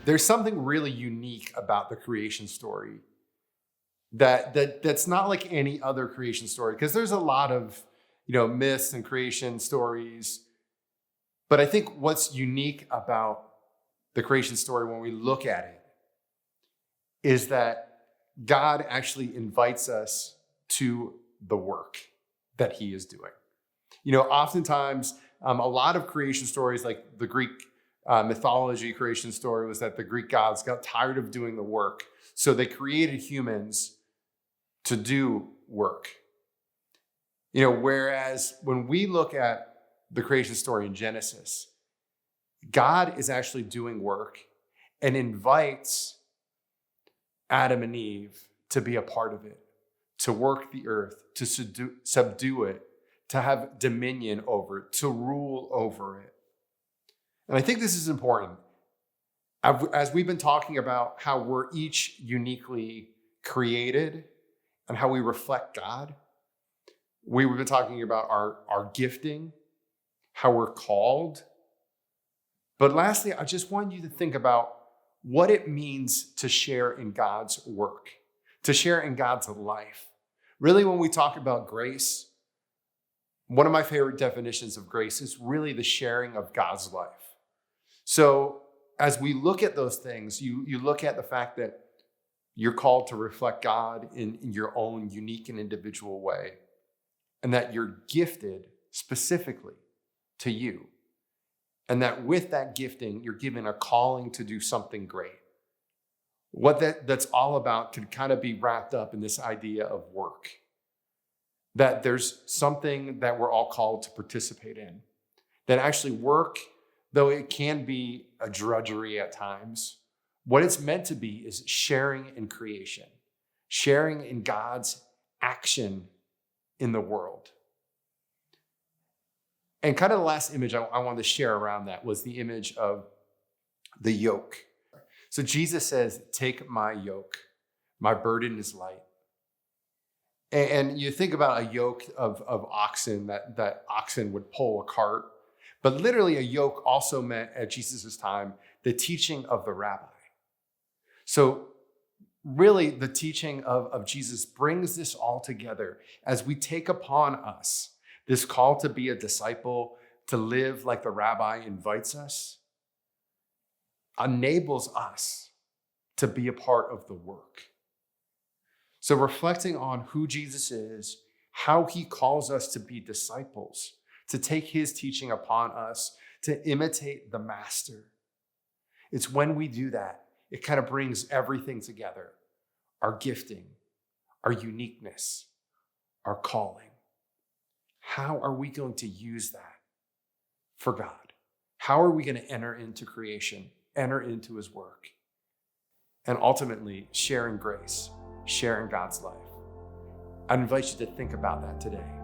there's something really unique about the creation story that's not like any other creation story, because there's a lot of, myths and creation stories. But I think what's unique about the creation story when we look at it is that God actually invites us to the work that he is doing. Oftentimes, a lot of creation stories, like the Greek mythology creation story, was that the Greek gods got tired of doing the work, so they created humans to do work. Whereas when we look at the creation story in Genesis, God is actually doing work and invites Adam and Eve to be a part of it, to work the earth, to subdue it, to have dominion over it, to rule over it. And I think this is important. As we've been talking about how we're each uniquely created and how we reflect God, we've been talking about our gifting, how we're called. But lastly, I just want you to think about what it means to share in God's work, to share in God's life. Really, when we talk about grace, one of my favorite definitions of grace is really the sharing of God's life. So as we look at those things, you look at the fact that you're called to reflect God in your own unique and individual way, and that you're gifted specifically to you. And that with that gifting, you're given a calling to do something great. What that's all about can kind of be wrapped up in this idea of work. That there's something that we're all called to participate in. That actually work, though it can be a drudgery at times, what it's meant to be is sharing in creation, sharing in God's action in the world. And kind of the last image I wanted to share around that was the image of the yoke. So Jesus says, "Take my yoke. My burden is light." And you think about a yoke of oxen, that oxen would pull a cart. But literally a yoke also meant at Jesus' time the teaching of the rabbi. So really the teaching of Jesus brings this all together as we take upon us this call to be a disciple, to live like the rabbi invites us, enables us to be a part of the work. So reflecting on who Jesus is, how he calls us to be disciples, to take his teaching upon us, to imitate the master. It's when we do that, it kind of brings everything together. Our gifting, our uniqueness, our calling. How are we going to use that for God? How are we going to enter into creation, enter into his work, and ultimately share in grace, share in God's life? I invite you to think about that today.